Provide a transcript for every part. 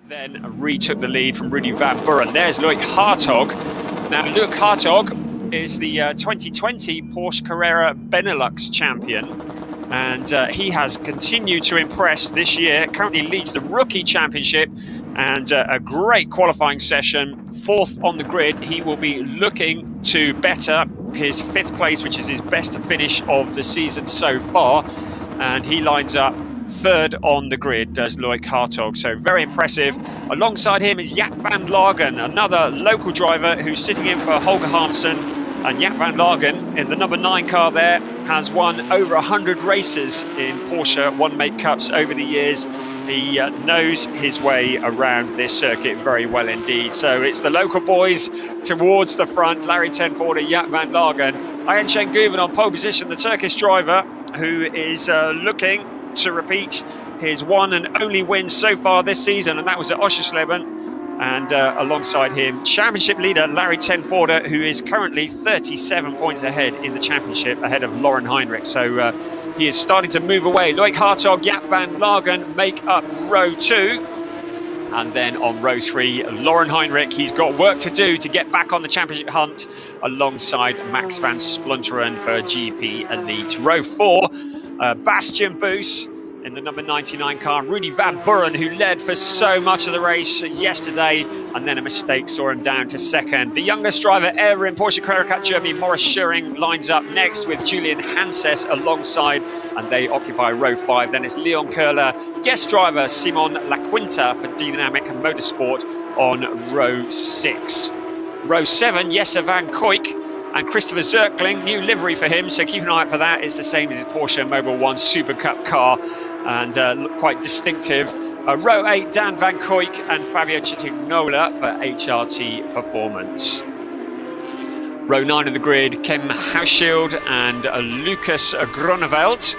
Then retook the lead from Rudy van Buren. There's Loic Hartog. Now, Loic Hartog is the 2020 Porsche Carrera Benelux champion, and he has continued to impress this year. Currently leads the Rookie Championship, and a great qualifying session. Fourth on the grid. He will be looking to better his fifth place, which is his best finish of the season so far, and he lines up third on the grid, does Loic Hartog. So very impressive. Alongside him is Jaap van Lagen, another local driver who's sitting in for Holger Hansen. And Jaap van Lagen, in the number 9 car there, has won over 100 races in Porsche one-make cups over the years. He knows his way around this circuit very well indeed. So it's the local boys towards the front. Larry ten Voorde, Jaap van Lagen. Ayhan Guven on pole position, the Turkish driver, who is looking to repeat his one and only win so far this season, and that was at Oschersleben. And alongside him, championship leader Larry ten Voorde, who is currently 37 points ahead in the championship, ahead of Lauren Heinrich. So he is starting to move away. Loic Hartog, Jaap van Lagen make up row 2. And then on row 3, Lauren Heinrich. He's got work to do to get back on the championship hunt alongside Max van Splunteren for GP Elite. Row 4, Bastian Boos in the number 99 car, Rudy van Buren, who led for so much of the race yesterday, and then a mistake saw him down to second. The youngest driver ever in Porsche Carrera Cup Germany, Maurice Schuring, lines up next with Julian Hanses alongside, and they occupy row 5. Then it's Leon Köhler, guest driver Simon Laquinta for Dynamic Motorsport on row 6. Row 7, Jesse van Kuijk and Christopher Zirkling, new livery for him, so keep an eye out for that. It's the same as his Porsche Mobil 1 Super Cup car, and look quite distinctive. Row 8, Dan van Kuijk and Fabio Citignola for HRT Performance. Row 9 of the grid, Kem Hauschild and Lucas Grunewald,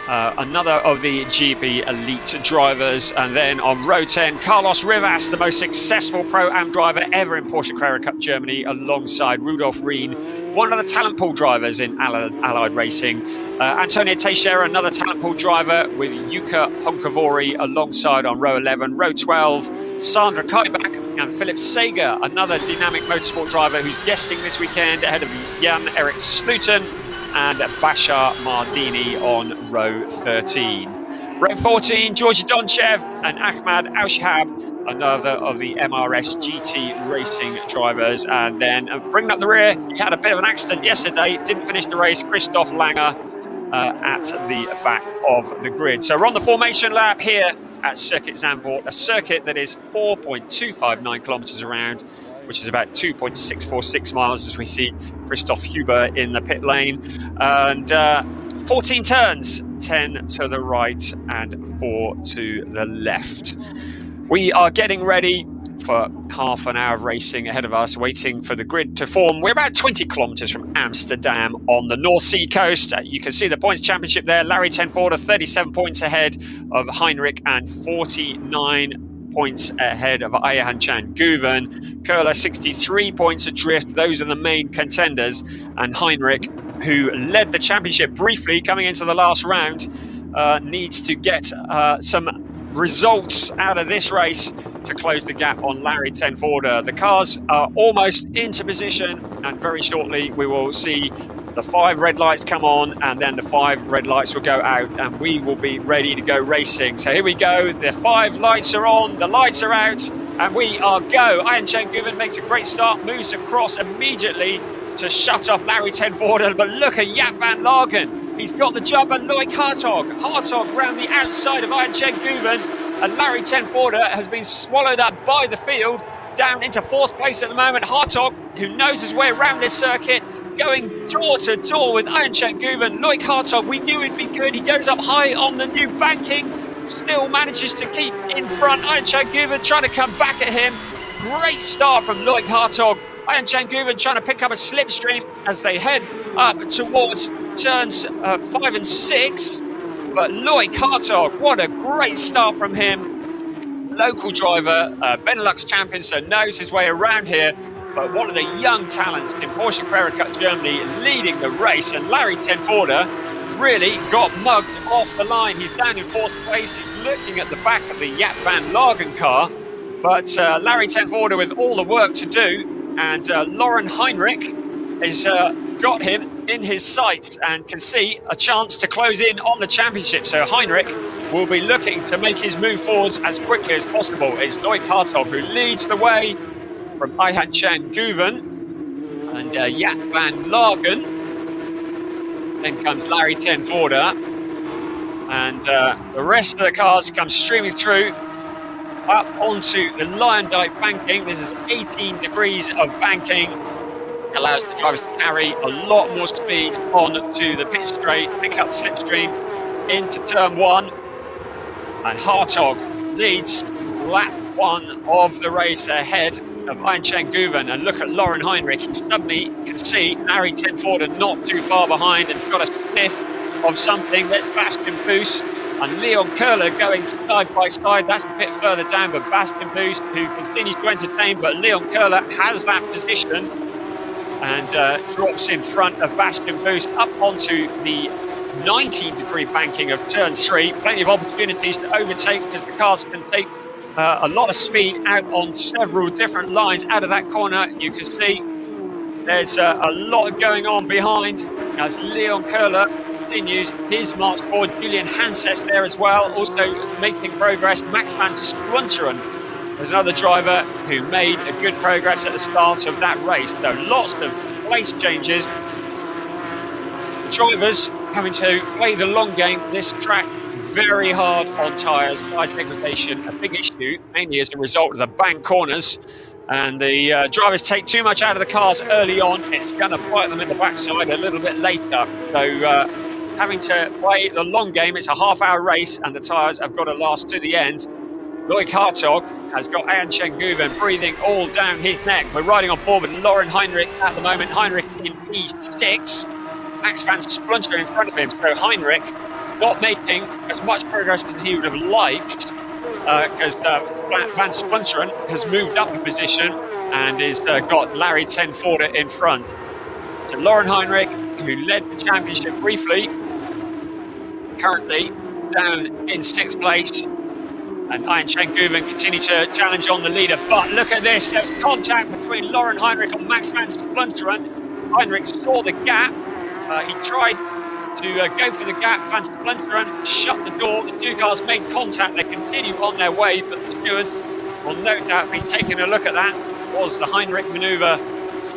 another of the GP Elite drivers. And then on row 10, Carlos Rivas, the most successful Pro-Am driver ever in Porsche Carrera Cup Germany, alongside Rudolf Rien, one of the talent pool drivers in Allied Racing. Antonio Teixeira, another talent pool driver, with Yuka Honkavori alongside on row 11. Row 12, Sandra Kaibach and Philip Sager, another Dynamic Motorsport driver who's guesting this weekend ahead of Jan-Erik Sluten and Bashar Mardini on row 13. Row 14, Georgi Donchev and Ahmad Aushab, another of the MRS GT racing drivers. And then bringing up the rear, he had a bit of an accident yesterday, didn't finish the race, Christoph Langer at the back of the grid. So we're on the formation lap here at Circuit Zandvoort, a circuit that is 4.259 kilometers around, which is about 2.646 miles, as we see Christoph Huber in the pit lane. And 14 turns, 10 to the right and 4 to the left. We are getting ready for half an hour of racing ahead of us, waiting for the grid to form. We're about 20 kilometers from Amsterdam on the North Sea coast. You can see the points championship there. Larry ten Voorde, 37 points ahead of Heinrich and 49 points ahead of Ayhan Guven. Köhler 63 points adrift. Those are the main contenders. And Heinrich, who led the championship briefly coming into the last round, needs to get some results out of this race to close the gap on Larry ten Voorde. The cars are almost into position, and very shortly we will see the 5 red lights come on, and then the 5 red lights will go out, and we will be ready to go racing. So here we go, the 5 lights are on, the lights are out, and we are go. Ayhan Guven makes a great start, moves across immediately to shut off Larry ten Voorde, but look at Jaap van Lagen. He's got the jump on Loic Hartog. Hartog round the outside of Ayhan Guven, and Larry ten Voorde has been swallowed up by the field, down into 4th place at the moment. Hartog, who knows his way around this circuit, going door to door with Ayhan Guven. Loic Hartog, we knew he'd be good. He goes up high on the new banking, still manages to keep in front. Ayhan Guven trying to come back at him. Great start from Loic Hartog. Ayhan Guven trying to pick up a slipstream as they head up towards turns 5 and 6. But Loic Hartog, what a great start from him. Local driver, Benelux champion, so knows his way around here. But one of the young talents in Porsche Carrera Cup Germany leading the race. And Larry ten Voorde really got mugged off the line. He's down in 4th place. He's looking at the back of the Jaap van Lagen car. But Larry Tenvorder with all the work to do, and Lauren Heinrich has got him in his sights and can see a chance to close in on the championship. So Heinrich will be looking to make his move forwards as quickly as possible. It's Loic Hartog who leads the way from Ayhan Chan Guven and Jaap van Lagen. Then comes Larry Tenvorder, and the rest of the cars come streaming through up onto the Lyondike banking. This is 18 degrees of banking. Allows the drivers to carry a lot more speed on to the pit straight, pick up slipstream into turn 1. And Hartog leads lap 1 of the race ahead of Ayhan Chan Guven. And look at Lauren Heinrich. He suddenly can see Larry Tenvorder not too far behind and got a sniff of something. There's Bastian Boos and Leon Köhler going side by side. That's a bit further down, but Bastian Boos, who continues to entertain, but Leon Köhler has that position and drops in front of Bastian Boos up onto the 19-degree banking of turn 3. Plenty of opportunities to overtake because the cars can take a lot of speed out on several different lines out of that corner. You can see there's a lot going on behind as Leon Köhler continues his march forward. Julian Hanses there as well, also making progress. Max van Splunteren was another driver who made a good progress at the start of that race. So lots of place changes. The drivers having to play the long game. This track very hard on tyres, tyre degradation, a big issue, mainly as a result of the bank corners. And the drivers take too much out of the cars early on. It's going to bite them in the backside a little bit later. So having to play the long game, it's a half-hour race, and the tyres have got to last to the end. Loic Hartog has got Ayhan Chan Guven breathing all down his neck. We're riding on board with Lauren Heinrich at the moment. Heinrich in P6. Max van Splunteren in front of him. So Heinrich not making as much progress as he would have liked, because van Splunteren has moved up a position and has got Larry Tenvorder in front. So Lauren Heinrich, who led the championship briefly, currently down in 6th place, and Ayhan Chan Guven continue to challenge on the leader. But look at this, there's contact between Lauren Heinrich and Max van Splunteren. Heinrich saw the gap, he tried to go for the gap. Van Splunteren shut the door. The two cars made contact. They continue on their way, but the stewards will no doubt be taking a look at that. Was the Heinrich manoeuvre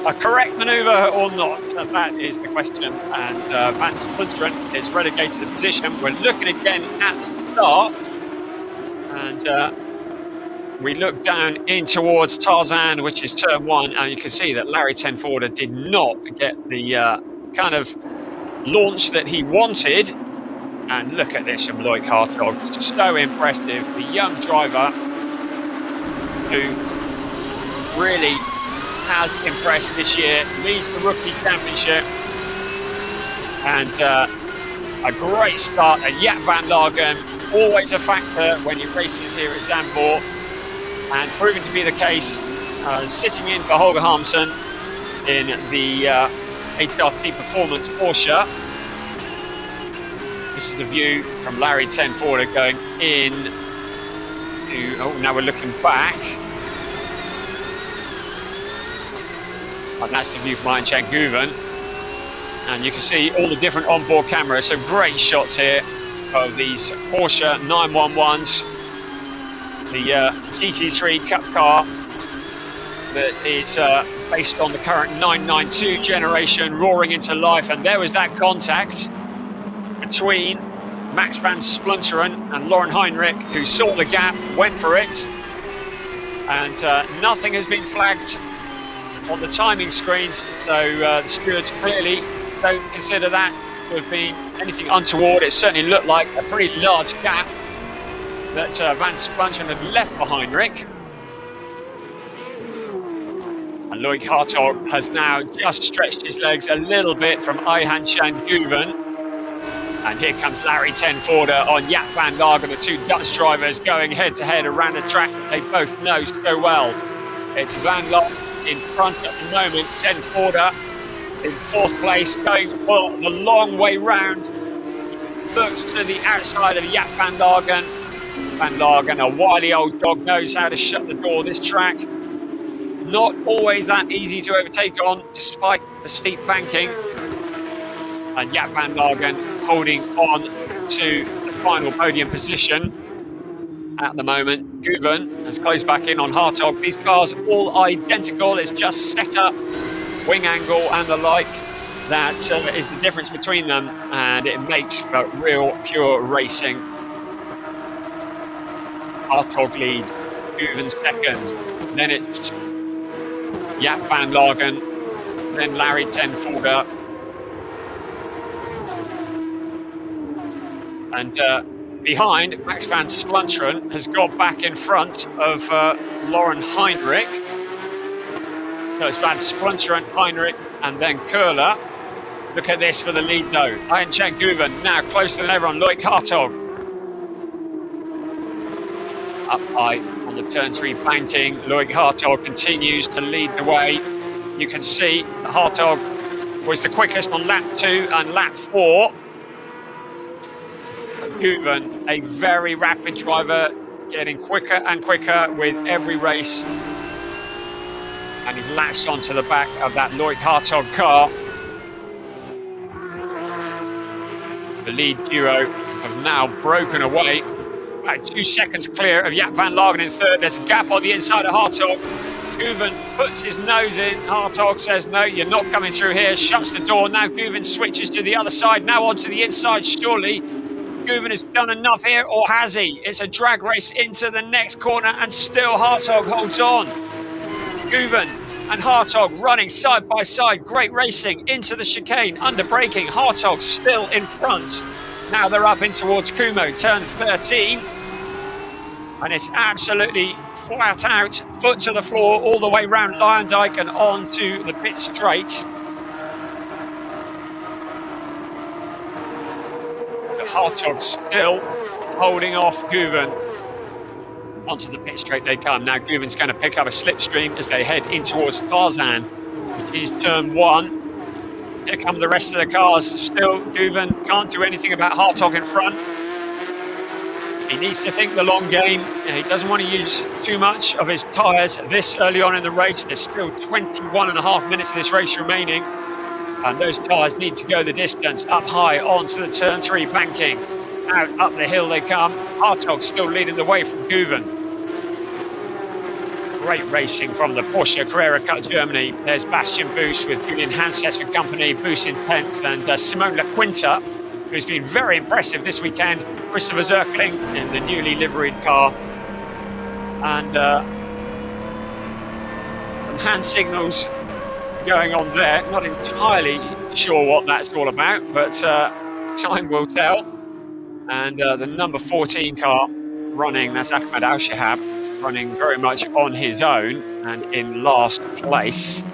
a correct manoeuvre or not? That is the question. And Van Splunteren is relegated to position. We're looking again at the start, and we look down in towards Tarzan, which is turn 1, and you can see that Larry Tenvorder did not get the kind of launch that he wanted. And look at this from Loic Hartog, so impressive. The young driver who really has impressed this year, leads the rookie championship, and a great start. And Jaap van Lagen, always a factor when he races here at Zandvoort, and proving to be the case, sitting in for Holger Harmsen in the HRT Performance Porsche. This is the view from Larry Tenvorder going in to, oh, now we're looking back. And that's the view from Ayhan Chan Guven. And you can see all the different onboard cameras. So great shots here of these Porsche 911s. The GT3 Cup car that is based on the current 992 generation, roaring into life. And there was that contact between Max van Splunteren and Lauren Heinrich, who saw the gap, went for it. And nothing has been flagged on the timing screens, so the stewards clearly don't consider that to have been anything untoward. It certainly looked like a pretty large gap that Van Splunteren had left for Heinrich. And Loic Hartog has now just stretched his legs a little bit from Ayhan Chan Guven. And here comes Larry Tenvorder on Jaap van Lagen, the two Dutch drivers going head-to-head around a track that they both know so well. It's Van Lagen in front at the moment, Tenvorder in 4th place, going for the long way round. Looks to the outside of Jaap van Lagen, Van Lagen, a wily old dog, knows how to shut the door. This track, not always that easy to overtake on, despite the steep banking. And Jaap Van Lagen holding on to the final podium position at the moment. Guven has closed back in on Hartog. These cars all identical. It's just setup, wing angle and the like that is the difference between them, and it makes for real pure racing. Hartog leads, Guven second, then it's Jaap Van Lagen, then Larry ten Voorde. And behind, Max van Splunteren has got back in front of Lauren Heinrich. So it's Van Splunteren, Heinrich, and then Köhler. Look at this for the lead though. Ayhancan Guven now closer than ever on Loic Hartog. Up high on the turn 3 banking, Loic Hartog continues to lead the way. You can see Hartog was the quickest on lap 2 and lap 4. Guven, a very rapid driver, getting quicker and quicker with every race. And he's latched onto the back of that Loic Hartog car. The lead duo have now broken away. About 2 seconds clear of Jaap Van Lagen in third. There's a gap on the inside of Hartog. Guven puts his nose in. Hartog says, no, you're not coming through here. Shuts the door. Now Guven switches to the other side. Now onto the inside, surely. Guven has done enough here, or has he? It's a drag race into the next corner, and still Hartog holds on. Guven and Hartog running side by side. Great racing into the chicane, under braking. Hartog still in front. Now they're up in towards Kumo, turn 13. And it's absolutely flat out, foot to the floor, all the way round Lyondijk and on to the pit straight. Hartog still holding off Guven. Onto the pit straight they come. Now Guven's going to pick up a slipstream as they head in towards Tarzan, which is turn 1. Here come the rest of the cars. Still, Guven can't do anything about Hartog in front. He needs to think the long game. He doesn't want to use too much of his tyres this early on in the race. There's still 21.5 minutes of this race remaining. And those tyres need to go the distance. Up high onto the turn 3 banking. Out up the hill they come. Hartog still leading the way from Guven. Great racing from the Porsche Carrera Cup Germany. There's Bastian Boos with Julian Hanses for company. Boos in 10th, and Simone LaQuinta, who's been very impressive this weekend. Christopher Zirkling in the newly liveried car. And some hand signals going on there. Not entirely sure what that's all about, but time will tell. And the number 14 car running, that's Ahmed Al-Shahab, running very much on his own and in last place.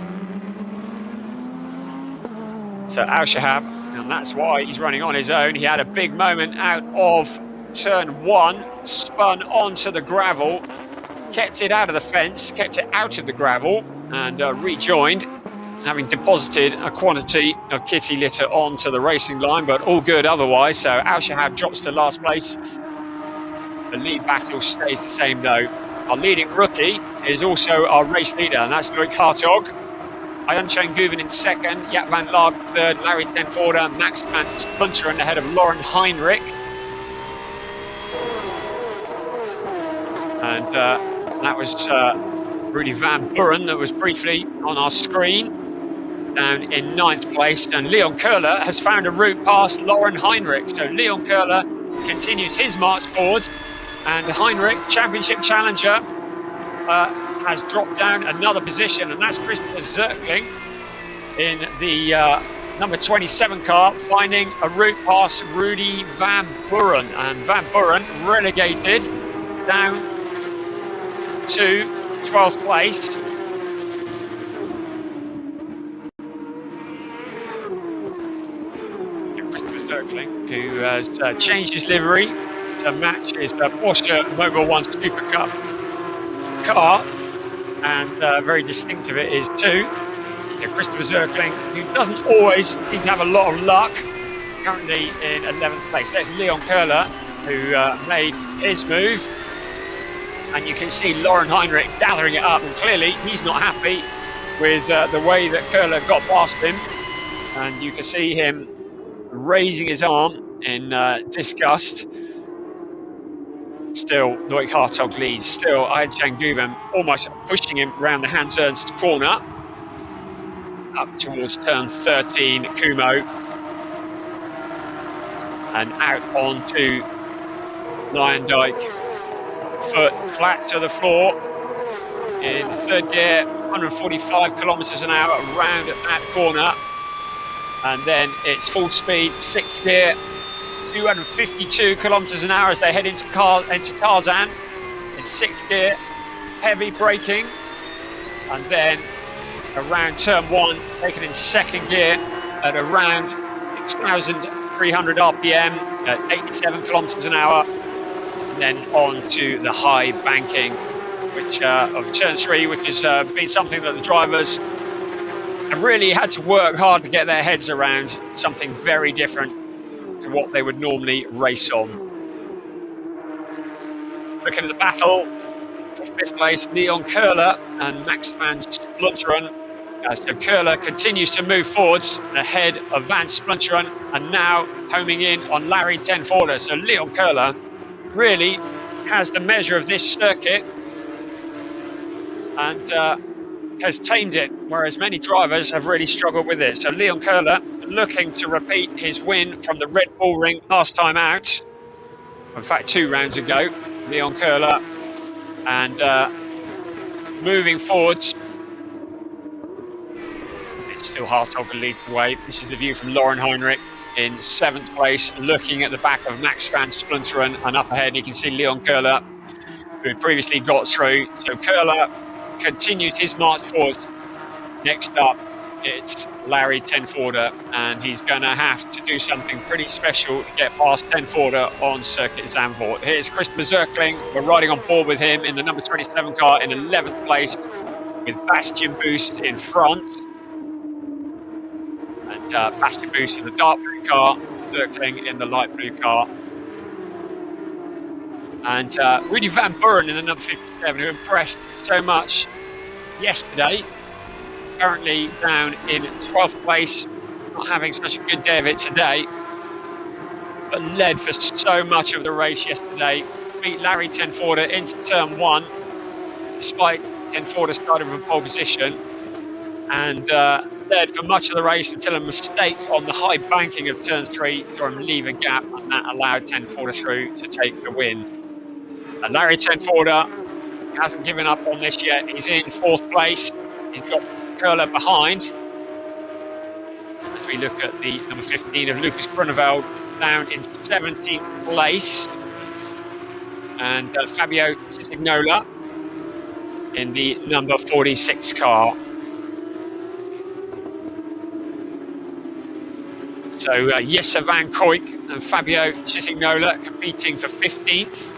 So Al-Shahab, and that's why he's running on his own. He had a big moment out of turn 1, spun onto the gravel, kept it out of the fence, kept it out of the gravel, and rejoined, having deposited a quantity of kitty litter onto the racing line, but all good otherwise. So Al-Shahab drops to last place. The lead battle stays the same though. Our leading rookie is also our race leader, and that's Loic Hartog. Ayhancan Guven in second, Jaap Van Lagen third, Larry ten Voorde, Max van Splunteren ahead of Lauren Heinrich. And that was Rudy Van Buren that was briefly on our screen, down in 9th place. And Leon Köhler has found a route past Lauren Heinrich. So Leon Köhler continues his march forwards, and Heinrich, championship challenger, has dropped down another position, and that's Christopher Zirkling in the number 27 car, finding a route past Rudy Van Buren. And Van Buren relegated down to 12th place. Christopher Zirkling, who has changed his livery to match his Porsche Mobil 1 Super Cup car, and very distinctive it is too. Christopher Zirkling, who doesn't always seem to have a lot of luck, currently in 11th place. There's Leon Köhler who made his move. And you can see Lauren Heinrich gathering it up, and clearly he's not happy with the way that Köhler got past him. And you can see him raising his arm in disgust. Still, Loic Hartog leads. Still, Ayhan Guven almost pushing him around the Hans Ernst corner. Up towards turn 13, Kumo. And out onto Leyendijk. Foot flat to the floor. In third gear, 145 kilometers an hour around that corner. And then it's full speed, sixth gear, 252 kilometers an hour as they head into Tarzan. In sixth gear, heavy braking. And then around turn one, taken in second gear at around 6,300 RPM at 87 kilometers an hour. And then on to the high banking, which of turn three, which has been something that the drivers have really had to work hard to get their heads around, something very different to what they would normally race on. Looking at the battle for fifth place, Leon Köhler and Max van Splunteren. So Köhler continues to move forwards ahead of Van Splunteren and now homing in on Larry ten Voorde. So Leon Köhler really has the measure of this circuit and has tamed it, whereas many drivers have really struggled with it. So Leon Köhler looking to repeat his win from the Red Bull Ring last time out. In fact, 2 rounds ago, Leon Köhler, and moving forwards. It's still Hartog who leads the way. This is the view from Lauren Heinrich in 7th place, looking at the back of Max van Splunteren, and up ahead you can see Leon Köhler, who had previously got through. So Köhler continues his march forwards. Next up, it's Larry ten Voorde, and he's going to have to do something pretty special to get past ten Voorde on Circuit Zandvoort. Here's Christopher Zirkling. We're riding on board with him in the number 27 car in 11th place, with Bastian Boost in front. And Bastian Boost in the dark blue car, Zirkling in the light blue car. And Rudy van Buren in the number 57, who impressed so much yesterday. Currently down in 12th place, not having such a good day of it today, but led for so much of the race yesterday. Beat Larry ten Voorde into turn 1, despite ten Voorde starting from pole position, and led for much of the race until a mistake on the high banking of turn 3 saw him leave a gap, and that allowed ten Voorde through to take the win. And Larry ten Voorde hasn't given up on this yet. He's in 4th place. He's got Köhler behind. As we look at the number 15 of Lucas Grunewald down in 17th place. And Fabio Cisignola in the number 46 car. So Jesse van Kuijk and Fabio Cisignola competing for 15th.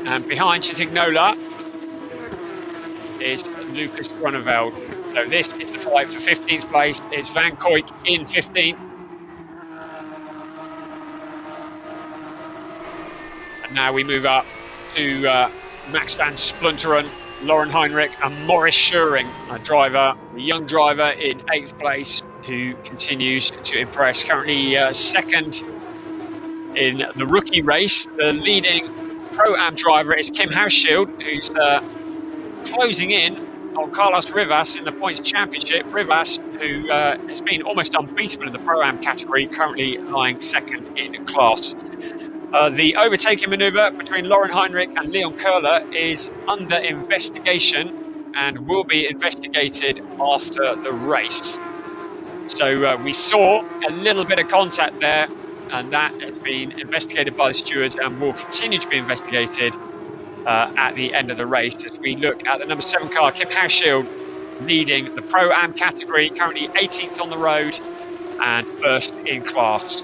And behind Cisignola is Lucas Grunewald. So this is the fight for 15th place. It's Van Kuijk in 15th. And now we move up to Max van Splunteren, Lauren Heinrich and Maurice Schuring, a young driver in 8th place, who continues to impress. Currently second in the rookie race. The leading Pro-Am driver is Kim Hauschild, who's closing in on Carlos Rivas in the points championship. Rivas, who has been almost unbeatable in the Pro-Am category, currently lying second in class. The overtaking manoeuvre between Lauren Heinrich and Leon Köhler is under investigation and will be investigated after the race. So we saw a little bit of contact there, and that has been investigated by the stewards and will continue to be investigated at the end of the race. As we look at the number 7 car, Kim Hauschild leading the Pro-Am category, currently 18th on the road and first in class.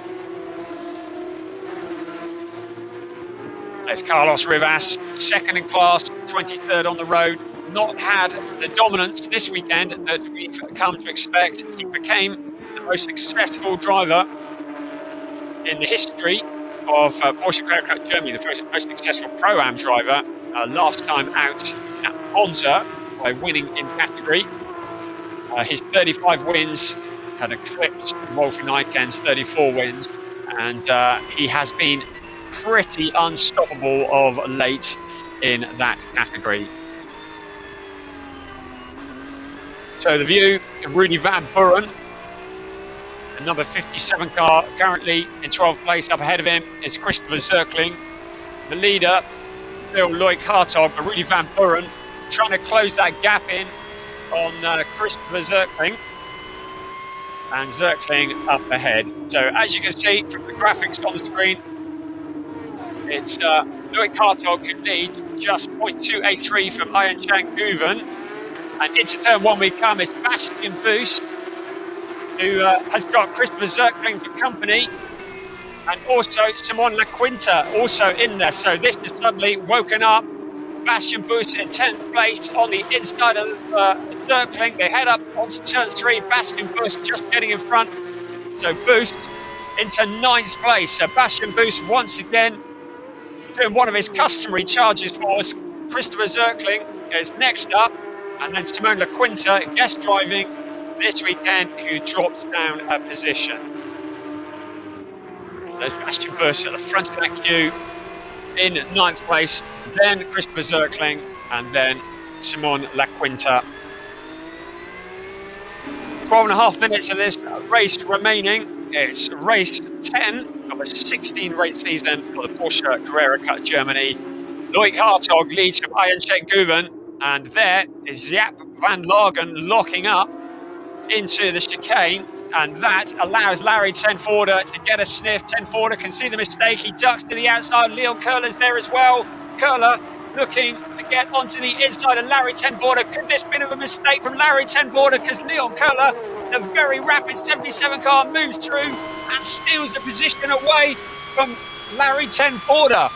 There's Carlos Rivas, second in class, 23rd on the road. Not had the dominance this weekend that we've come to expect. He became the most successful driver in the history of Porsche Carrera Cup Germany, the most successful Pro-Am driver, last time out at Monza by winning in category. His 35 wins had eclipsed Wolfgang Eichen's 34 wins, and he has been pretty unstoppable of late in that category. So the view of Rudy van Buren, the number 57 car, currently in 12th place. Up ahead of him is Christopher Zirkling. The leader, still Loic Hartog, but Rudy van Buren trying to close that gap in on Christopher Zirkling. And Zirkling up ahead. So as you can see from the graphics on the screen, it's Loic Hartog who leads, just 0.283 from Ian Chang Guven. And into turn one we come is Bastian Boost, who has got Christopher Zirkling for company, and also Simon Laquinta also in there. So this has suddenly woken up Bastian Boost in 10th place on the inside of Zirkling. They head up onto turn three. Bastian Boost just getting in front. So Boost into 9th place. So Bastian Boost once again doing one of his customary charges for us. Christopher Zirkling is next up, and then Simone Laquinta, guest driving this weekend, who drops down a position. There's Bastian Boost at the front of that queue in 9th place, then Christopher Zirkling, and then Simone Laquinta. 12.5 minutes of this race remaining. It's race 10 of a 16 race season for the Porsche Carrera Cup Germany. Loic Hartog leads from Ian Cheng Guven, and there is Jaap van Lagen locking up into the chicane, and that allows Larry ten Voorde to get a sniff. Ten Voorde can see the mistake. He ducks to the outside. Leon Köhler's there as well. Köhler looking to get onto the inside of Larry ten Voorde. Could this be a mistake from Larry ten Voorde? Because Leon Köhler, the very rapid 77 car, moves through and steals the position away from Larry ten Voorde.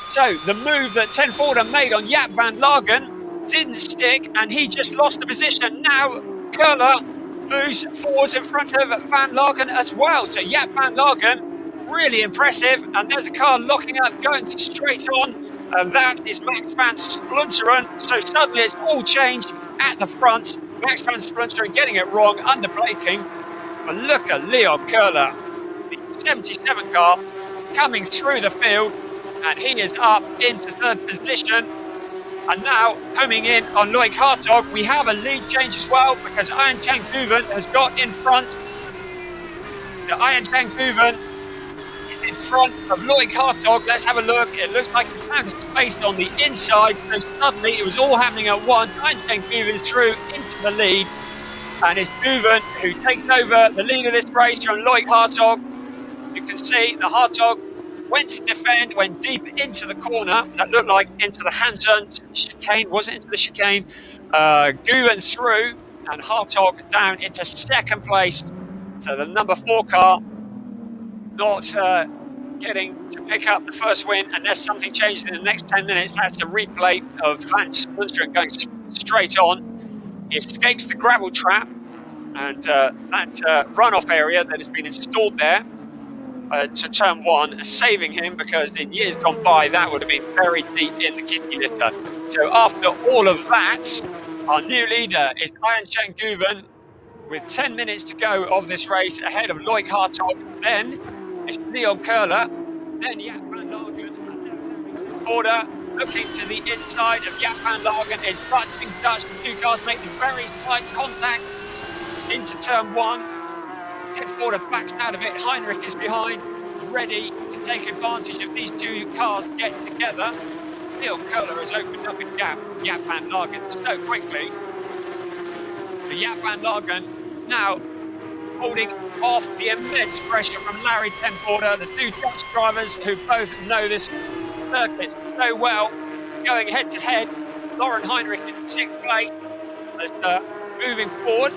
So the move that ten Voorde made on Jaap van Lagen didn't stick, and he just lost the position. Now Köhler moves forwards in front of Van Lagen as well. So Jaap van Lagen, really impressive. And there's a car locking up, going straight on. And that is Max van Splunteren. So suddenly it's all changed at the front. Max van Splunteren getting it wrong, under braking. But look at Leon Köhler, the 77 car, coming through the field. And he is up into 3rd position. And now, homing in on Loic Hartog, we have a lead change as well, because Ian Chang Guven has got in front. The Ian Chang Guven is in front of Loic Hartog. Let's have a look. It looks like he found a space on the inside, so suddenly it was all happening at once. Ian Chang Guven's through into the lead, and it's Guven who takes over the lead of this race from Loic Hartog. You can see the Hartog went to defend, went deep into the corner. That looked like into the Hansen chicane. Was it into the chicane? Guven through, and Hartog down into 2nd place. So the number 4 car not getting to pick up the first win, unless something changes in the next 10 minutes. That's a replay of Van Splunteren going straight on. He escapes the gravel trap, and that runoff area that has been installed there to turn one, saving him, because in years gone by that would have been very deep in the kitty litter. So after all of that, our new leader is Ian Cheng Guven with 10 minutes to go of this race, ahead of Loic Hartog. Then it's Leon Köhler, then Jaap van Lagen, and then Voorde looking to the inside of Jaap van Lagen. It's butting Dutch. The 2 cars making very slight contact into turn 1. Ten Voorde backs out of it. Heinrich is behind, ready to take advantage of these 2 cars get together. Leon Köhler has opened up a gap. Jaap van Lagen so quickly. The Jaap van Lagen now holding off the immense pressure from Larry ten Voorde, the 2 Dutch drivers who both know this circuit so well, going head to head. Lauren Heinrich in 6th place as moving forward.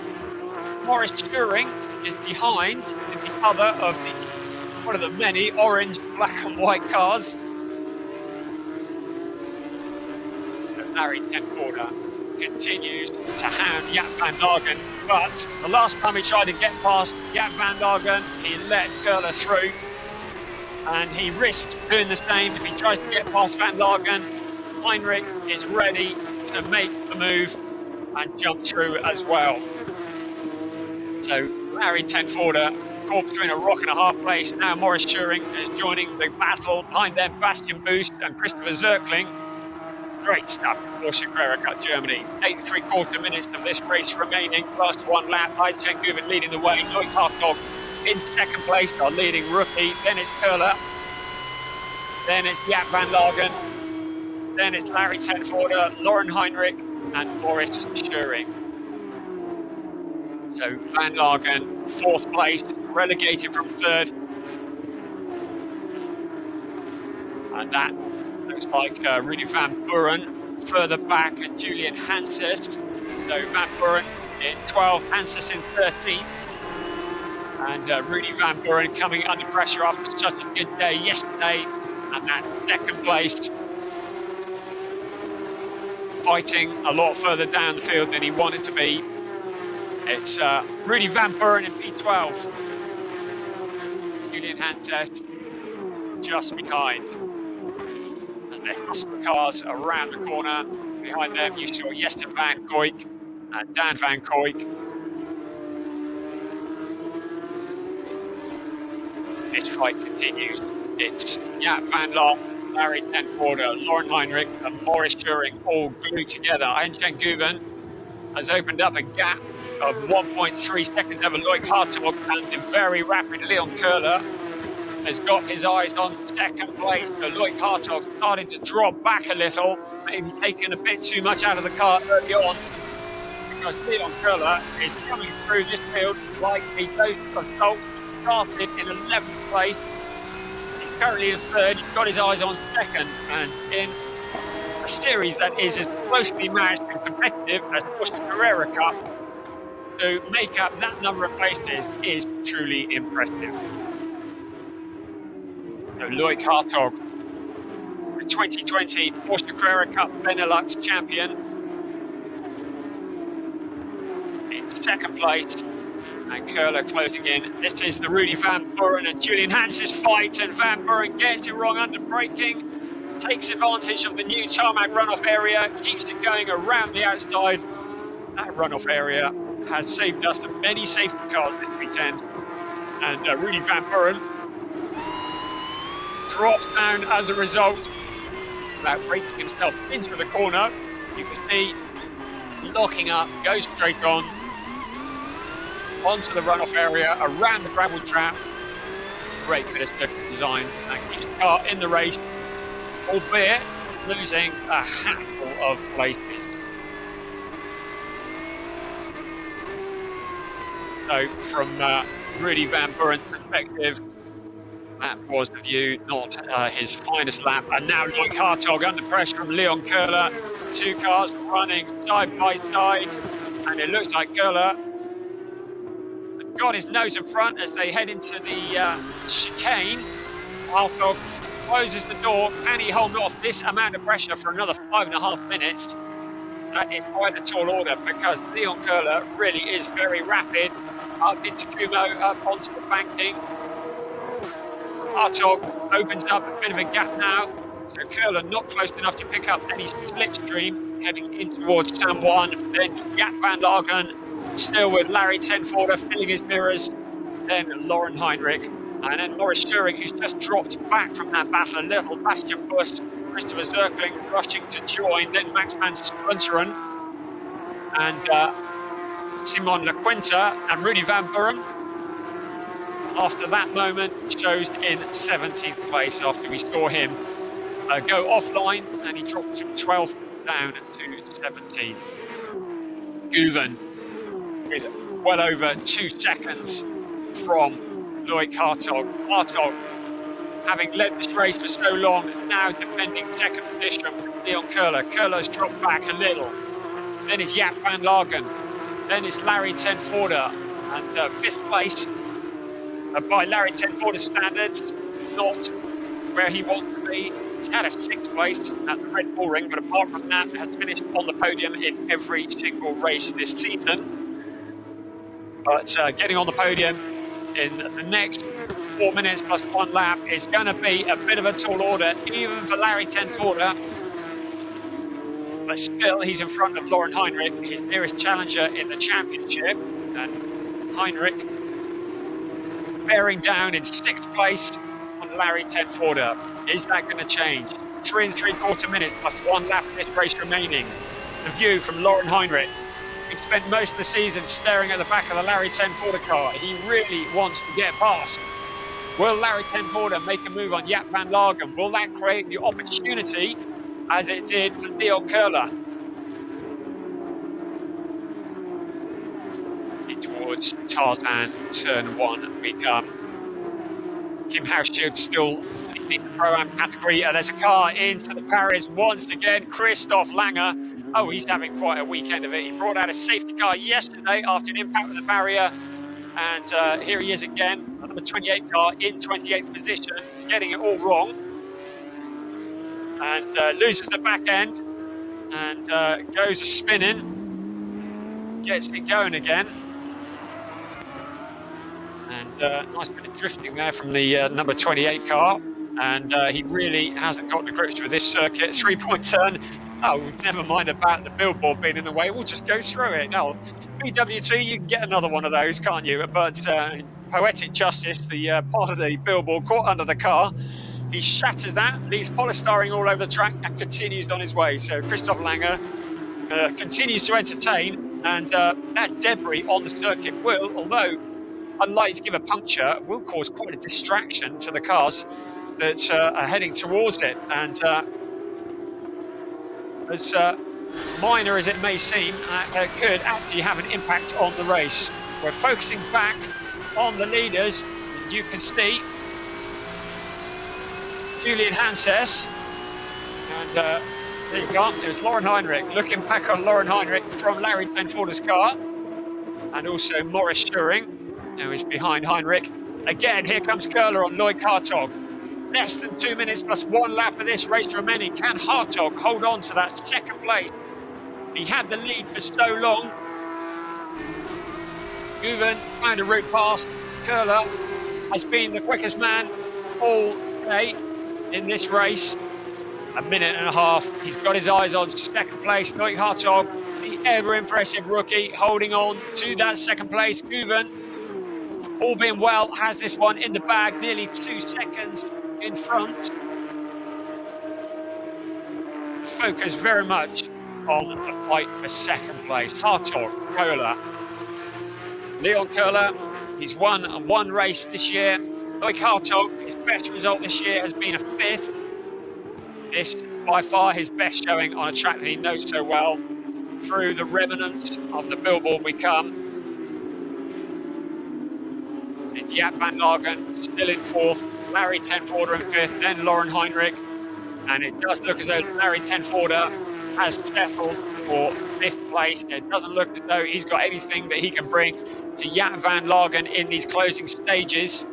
Morris Schuring is behind in the other of one of the many orange, black and white cars. Larry ten Voorde continues to hound Jaap van Lagen, but the last time he tried to get past Jaap van Lagen, he let Köhler through. and he risks doing the same if he tries to get past Van Lagen. Heinrich is ready to make the move and jump through as well. So Larry Tenforder caught between a rock and a hard place. Now Morris Turing is joining the battle. Behind them, Bastian Boost and Christopher Zirkling. Great stuff for Porsche Carrera Cup Germany. 8 3/4 minutes of this race remaining, plus one lap. Chen Guven leading the way. Loic Hartog in second place, our leading rookie. Then it's Köhler. Then it's Jaap van Lagen. Then it's Larry Tenforder, Lauren Heinrich, and Morris Turing. So Van Lagen, fourth place, relegated from third. And that looks like Rudy Van Buren further back, and Julian Hanses. So Van Buren in 12th, Hanses in 13th. And Rudy Van Buren coming under pressure after such a good day yesterday. And that second place, fighting a lot further down the field than he wanted to be. It's Rudy Van Buren in P12. Julian Hanses just behind. As they hustle the cars around the corner. Behind them you saw Jester van Koik and Dan van Koik. This fight continues. It's Jaap van Lagen, Larry Tenforder, Lauren Heinrich and Morris Turing all glued together. Chen Guven has opened up a gap of 1.3 seconds over Loic Hartog, and the very rapid Leon Köhler has got his eyes on second place. So Loic Hartog starting to drop back a little, maybe taking a bit too much out of the car early on, because Leon Köhler is coming through this field like a dose of salt. Started in 11th place. He's currently in third. He's got his eyes on second, and in a series that is as closely matched and competitive as Porsche Carrera Cup, to make up that number of places is truly impressive. So Loic Hartog, the 2020 Porsche Carrera Cup Benelux champion, in second place, and Köhler closing in. This is the Rudy Van Buren and Julian Hanses fight, and Van Buren gets it wrong under braking, takes advantage of the new tarmac runoff area, keeps it going around the outside. That runoff area has saved us many safety cars this weekend. And Rudy Van Buren drops down as a result without breaking himself into the corner. You can see locking up, goes straight on onto the runoff area, around the gravel trap. Great bit of circuit design and keeps the car in the race, albeit losing a handful of places. So from Rudy Van Buren's perspective, that was the view, not his finest lap. And now Loic Hartog under pressure from Leon Köhler. Two cars running side by side, and it looks like Köhler got his nose in front as they head into the chicane. Hartog closes the door. Can he hold off this amount of pressure for another 5.5 minutes? That is quite a tall order, because Leon Köhler really is very rapid. Up into Kumo, up onto the banking. Hartog opens up a bit of a gap now. So Köhler not close enough to pick up any slipstream, heading in towards San Juan. Then Jaap van Lagen, still with Larry Tenforder filling his mirrors. Then Lauren Heinrich. And then Morris Turing, who's just dropped back from that battle a little. Bastian Bust, Christopher Zirkling rushing to join. Then Max van Splunteren. And Simon LaQuinta and Rudy Van Buren. After that moment, shows in 17th place after we saw him go offline, and he dropped from 12th down to 17th. Guven is well over 2 seconds from Loic Hartog. Hartog, having led this race for so long, now defending second position from Leon Köhler. Köhler's dropped back a little. Then it's Jaap van Lagen. Then it's Larry Tenforder. And fifth place, by Larry Tenforder's standards, not where he wants to be. He's had a 6th place at the Red Bull Ring, but apart from that, has finished on the podium in every single race this season. But getting on the podium in the next 4 minutes plus 1 lap is going to be a bit of a tall order, even for Larry Tenforder. But still, he's in front of Lauren Heinrich, his nearest challenger in the championship. And Heinrich bearing down in 6th place on Larry Tenforder. Is that going to change? 3 3/4 minutes plus 1 lap of this race remaining. The view from Lauren Heinrich. He spent most of the season staring at the back of the Larry Tenforder car. He really wants to get past. Will Larry Tenforder make a move on Jaap van Lagen? Will that create the opportunity as it did for Leon Köhler? In towards Tarzan, turn 1 we come. Kim Hauschild still leading the Pro-Am category. There's a car into the Paris once again. Christoph Lange. Oh, he's having quite a weekend of it. He brought out a safety car yesterday after an impact with the barrier. And here he is again, number 28 car in 28th position, getting it all wrong. And loses the back end and goes spinning. Gets it going again. And nice bit of drifting there from the number 28 car. And he really hasn't got the grips with this circuit. 3-point turn. Oh, never mind about the billboard being in the way. We'll just go through it. Now, BWT, you can get another one of those, can't you? But poetic justice, the part of the billboard caught under the car. He shatters that, leaves polystyrene all over the track and continues on his way. So Christoph Lange continues to entertain. And that debris on the circuit will, although unlikely to give a puncture, will cause quite a distraction to the cars that are heading towards it. And as minor as it may seem, could actually have an impact on the race. We're focusing back on the leaders. And you can see Julian Hanses. And there you go. There's Lauren Heinrich. Looking back on Lauren Heinrich from Larry Tenforder's car. And also Morris Schuring, who is behind Heinrich. Again, here comes Köhler on Lloyd Hartog. Less than 2 minutes plus 1 lap of this race remaining. Can Hartog hold on to that 2nd place? He had the lead for so long. Guven found a route past. Köhler has been the quickest man all day in this race. 1.5 minutes. He's got his eyes on 2nd place. Lloyd Hartog, the ever-impressive rookie, holding on to that 2nd place. Guven, all being well, has this one in the bag, nearly 2 seconds in front. Focus very much on the fight for 2nd place. Hartog, Köhler. Leon Köhler, he's won one race this year. Lloyd Hartog, his best result this year has been a 5th. This, by far, his best showing on a track that he knows so well. Through the remnants of the billboard we come. It's Jaap van Lagen still in 4th. Larry Tenforder in 5th, then Lauren Heinrich. And it does look as though Larry Tenforder has settled for 5th place. It doesn't look as though he's got anything that he can bring to Jaap van Lagen in these closing stages.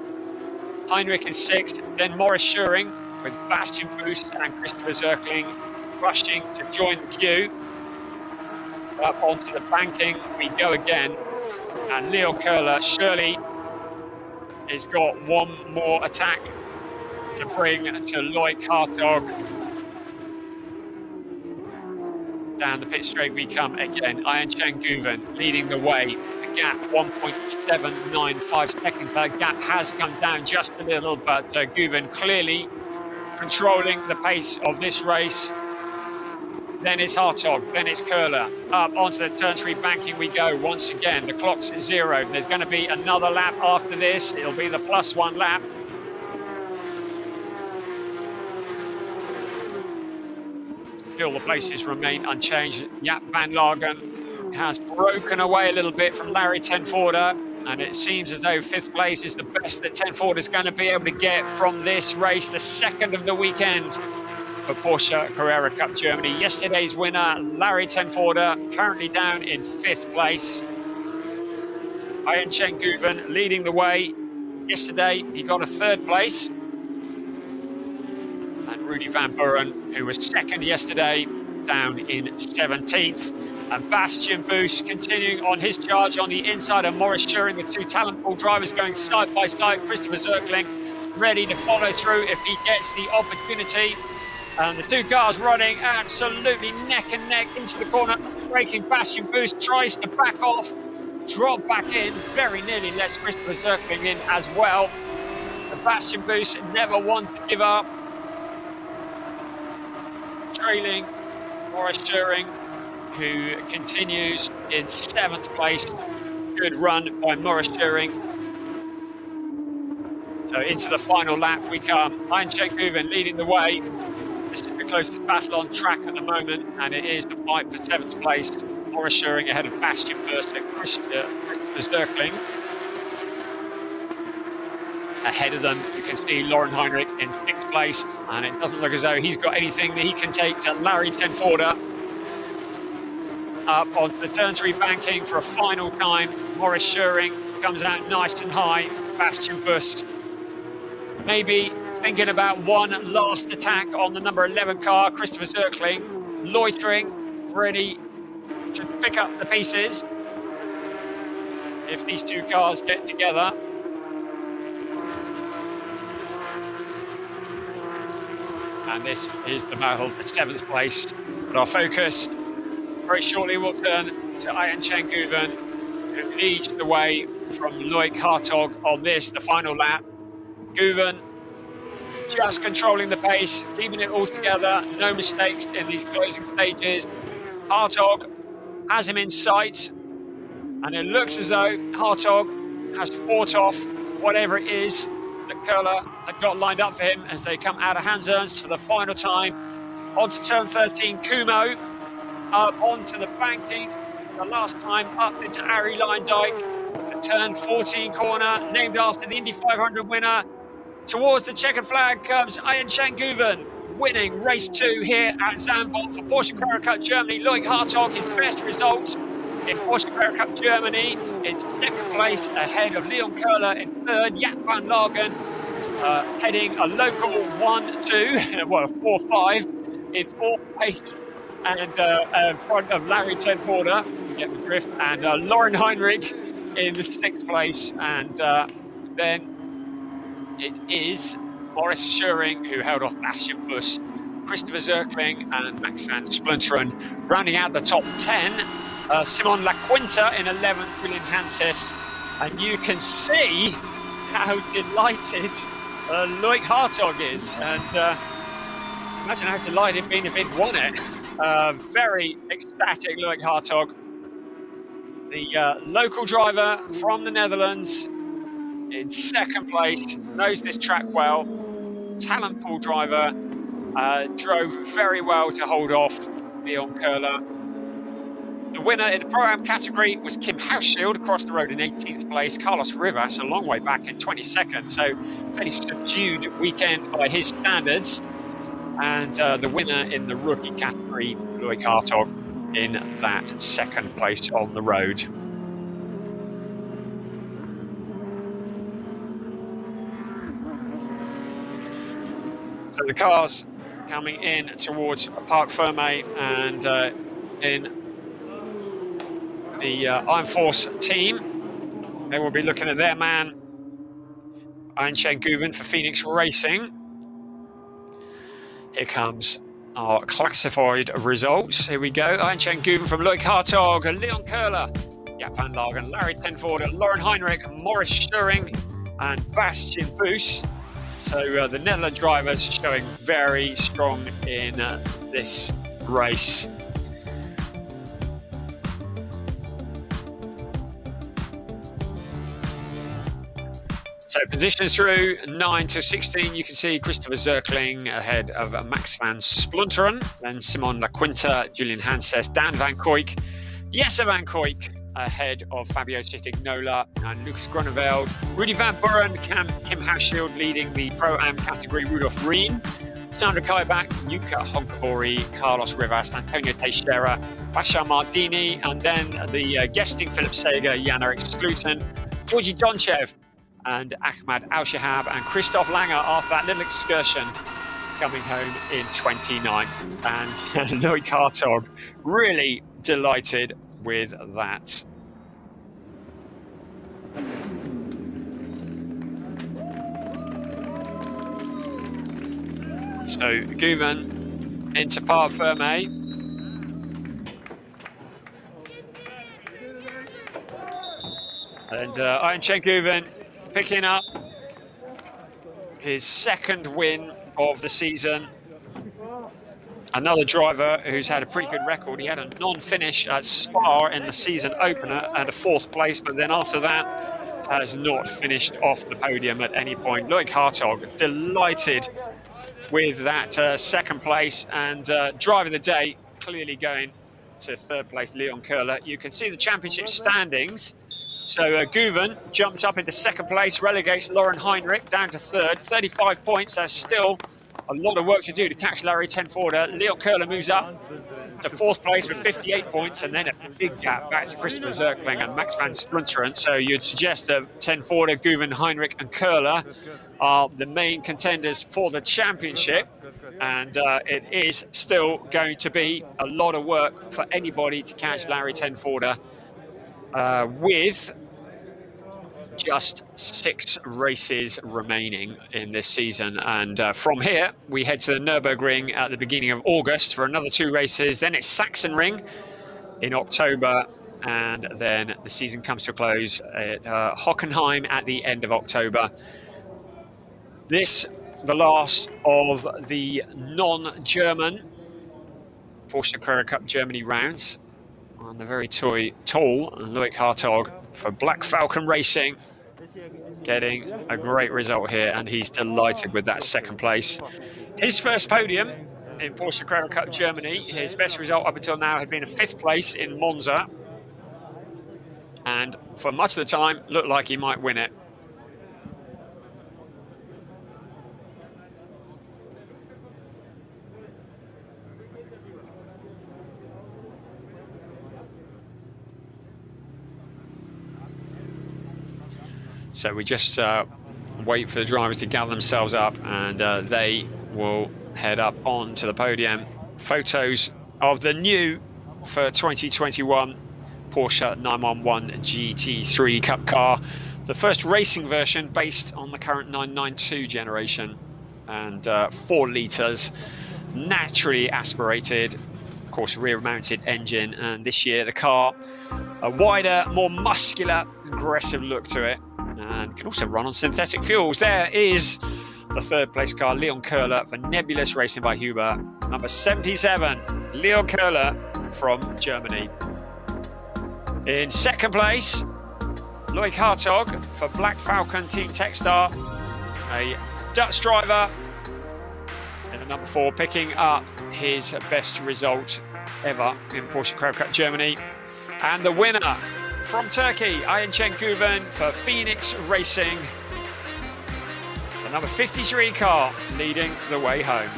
Heinrich in 6th, then Morris Schuring with Bastian Boost and Christopher Zirkling rushing to join the queue. Up onto the banking we go again. And Leo Köhler surely has got one more attack to bring to Lloyd Hartog. Down the pit straight we come again. Ayan Guven leading the way. The gap 1.795 seconds. That gap has come down just a little, but Guven clearly controlling the pace of this race. Then it's Hartog, then it's Köhler. Up onto the turn 3 banking we go once again. The clock's at 0. There's going to be another lap after this. It'll be the +1 lap. Still the places remain unchanged. Jaap van Lagen has broken away a little bit from Larry Tenforder. And it seems as though 5th place is the best that Tenforder is going to be able to get from this race, the 2nd of the weekend for Porsche Carrera Cup Germany. Yesterday's winner, Larry Tenforder, currently down in 5th place. Ayan Guven leading the way. Yesterday, he got a 3rd place. And Rudy Van Buren, who was 2nd yesterday, down in 17th. And Bastian Buus continuing on his charge on the inside of Maurice Schuring, the two talent pool drivers going side by side. Christopher Zirkling ready to follow through if he gets the opportunity. And the two cars running absolutely neck and neck into the corner. Braking, Bastian Buus tries to back off, drop back in, very nearly lets Christopher Zirkling in as well. And Bastian Buus never wants to give up. Trailing Maurice Schuring, who continues in 7th place. Good run by Maurice Schuring. So into the final lap we come. Ayhan Guven leading the way. This is the closest battle on track at the moment, and it is the fight for 7th place. Maurice Schuring ahead of Bastian Buus and Christopher Zirkling. Ahead of them, you can see Lauren Heinrich in 6th place, and it doesn't look as though he's got anything that he can take to Larry Tenforder. Up onto the turn 3 banking for a final time. Maurice Schuring comes out nice and high. Bastian Buus maybe thinking about one last attack on the number 11 car. Christopher Zirkling loitering, ready to pick up the pieces if these two cars get together. And this is the battle for 7th place. But our focus very shortly will turn to Ayhan Guven, who leads the way from Loic Hartog on this, the final lap. Guven just controlling the pace, keeping it all together, no mistakes in these closing stages. Hartog has him in sight, and it looks as though Hartog has fought off whatever it is that Köhler had got lined up for him as they come out of Hans Ernst for the final time. Onto turn 13, Kumo, up onto the banking, the last time up into Arie Luijendijk. The turn 14 corner, named after the Indy 500 winner. Towards the checkered flag comes Ayhan Guven, winning race 2 here at Zandvoort for Porsche Carrera Cup Germany. Loic Hartog, his best result in Porsche Carrera Cup Germany, in 2nd place ahead of Leon Köhler in 3rd. Jaap van Lagen heading a local 1-2, well, a 4-5 in 4th place, and in front of Larry Tenforder, you get the drift, and Lauren Heinrich in the 6th place, and then it is Maurice Schuring who held off Bastian Buus, Christopher Zirkling and Max van Splunteren. Rounding out the top 10, Simon Laquinta in 11th, Julian Hanses, and you can see how delighted Loic Hartog is, and imagine how delighted he'd been if he'd won it. Very ecstatic Loic Hartog, the local driver from the Netherlands, in 2nd place, knows this track well, talent pool driver, drove very well to hold off Leon Köhler. The winner in the Pro-Am category was Kim Hauschild across the road in 18th place. Carlos Rivas a long way back in 22nd, so fairly subdued weekend by his standards. And the winner in the rookie category, Loic Hartog, in that 2nd place on the road. So the cars coming in towards Parc Fermé, and in the Iron Force team, they will be looking at their man, Ayhan Guven for Phoenix Racing. Here comes our classified results. Here we go. Ayhan Guven from Loic Hartog, Leon Köhler, Jaap van Lagen, Larry Tenforder, Lauren Heinrich, Maurice Schuring, and Bastian Buus. So the Netherlands drivers showing very strong in this race. So positions through 9 to 16, you can see Christopher Zirkling ahead of Max van Splunteren, then Simon Laquinta, Julian Hanses, Dan van Kooyk, Jesse van Kooyk ahead of Fabio Citignola and Lucas Groeneveld, Rudy van Buren, Kim Hauschild leading the Pro-Am category, Rudolf Rien, Sandra Kaibach, Yuka Honkabori, Carlos Rivas, Antonio Teixeira, Bashar Mardini, and then the guesting Philip Sager, Jan-Erik Sluten, Georgi Donchev, and Ahmad Al-Shahab and Christoph Langer after that little excursion coming home in 29th. And Loic Hartog really delighted with that. So Guven into par ferme. And Ian Chen Guven picking up his second win of the season. Another driver who's had a pretty good record. He had a non-finish at Spa in the season opener and a 4th place, but then after that has not finished off the podium at any point. Loic Hartog delighted with that 2nd place, and driver of the day clearly going to 3rd place, Leon Köhler. You can see the championship standings. So Guven jumps up into 2nd place, relegates Lauren Heinrich down to 3rd, 35 points. There's still a lot of work to do to catch Larry Tenforder. Leon Köhler moves up to 4th place with 58 points, and then a big gap back to Christopher Zirkling and Max van Splunteren. So you'd suggest that Tenforder, Guven, Heinrich and Köhler are the main contenders for the championship. And it is still going to be a lot of work for anybody to catch Larry Tenforder with just 6 races remaining in this season. And from here, we head to the Nürburgring at the beginning of August for another 2 races. Then it's Sachsenring in October. And then the season comes to a close at Hockenheim at the end of October. This, the last of the non-German Porsche Carrera Cup Germany rounds on the very tall Loic Hartog for Black Falcon Racing, getting a great result here, and he's delighted with that 2nd place. His first podium in Porsche Carrera Cup Germany. His best result up until now had been a 5th place in Monza, and for much of the time looked like he might win it. So we just wait for the drivers to gather themselves up, and they will head up onto the podium. Photos of the new for 2021 Porsche 911 GT3 Cup car, the first racing version based on the current 992 generation, and 4 litres, naturally aspirated, of course rear-mounted engine, and this year the car a wider, more muscular, aggressive look to it, and can also run on synthetic fuels. There is the 3rd place car, Leon Köhler for Nebulous Racing by Huber, number 77, Leon Köhler from Germany. In 2nd place, Loic Hartog for Black Falcon Team Techstar, a Dutch driver in the number 4, picking up his best result ever in Porsche Carrera Cup Germany. And the winner from Turkey, Ian Chen Guven for Phoenix Racing, the number 53 car leading the way home.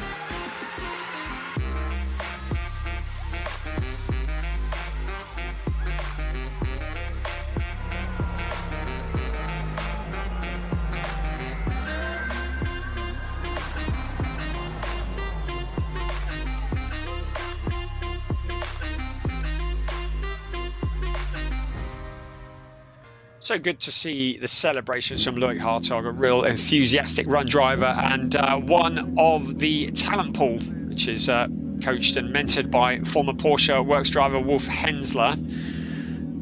So good to see the celebrations from Loic Hartog, a real enthusiastic run driver, and one of the talent pool, which is coached and mentored by former Porsche works driver Wolf Hensler.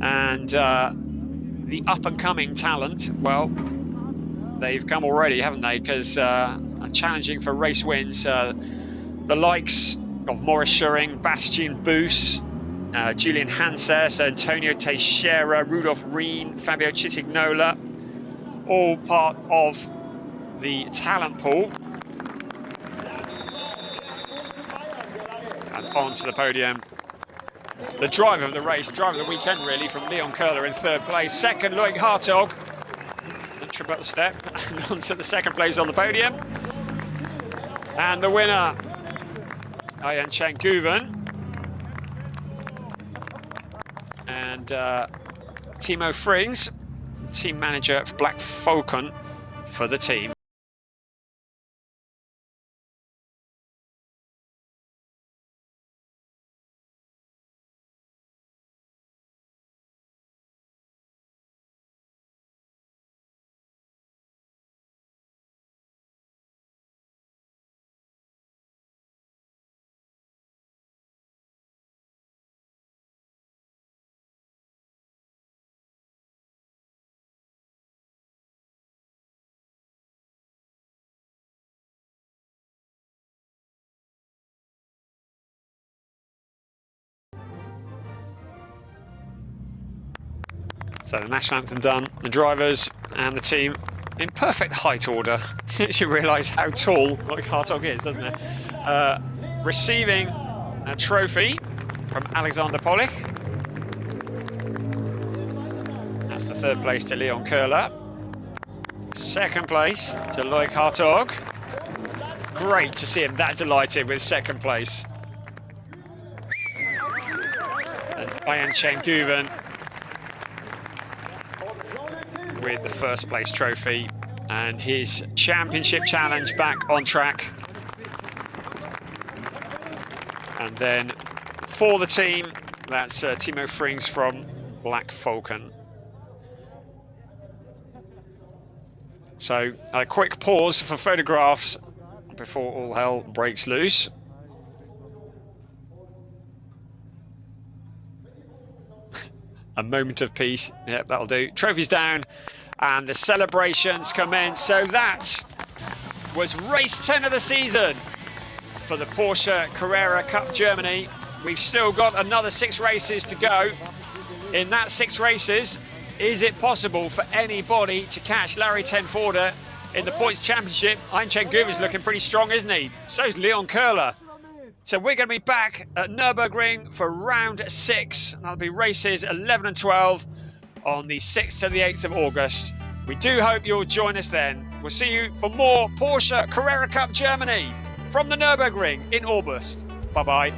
And the up-and-coming talent, well, they've come already, haven't they? Because challenging for race wins, the likes of Maurice Schuring, Bastian Boos, Julian Hanses, Antonio Teixeira, Rudolf Rien, Fabio Citignola, all part of the talent pool. And onto the podium, the driver of the race, driver of the weekend really, from Leon Köhler in 3rd place. 2nd, Loic Hartog, not sure about the step, and onto the 2nd place on the podium. And the winner, Ian Chen Guven. And Timo Frings, team manager for Black Falcon for the team. So the national anthem done, the drivers and the team in perfect height order. You realise how tall Loic Hartog is, doesn't it? Receiving a trophy from Alexander Polich. That's the third place to Leon Köhler. Second place to Loic Hartog. Great to see him that delighted with second place. And Ian Chen Guven with the first place trophy and his championship challenge back on track. And then for the team, that's Timo Frings from Black Falcon. So a quick pause for photographs before all hell breaks loose. A moment of peace. Yep, that'll do. Trophies down and the celebrations commence. So that was race 10 of the season for the Porsche Carrera Cup Germany. We've still got another 6 races to go. In that 6 races, is it possible for anybody to catch Larry Tenforder in the points championship? Ian Chen Guven is looking pretty strong, isn't he? So's Leon Köhler. So we're going to be back at Nürburgring for round 6. That'll be races 11 and 12 on the 6th to the 8th of August. We do hope you'll join us then. We'll see you for more Porsche Carrera Cup Germany from the Nürburgring in August. Bye-bye.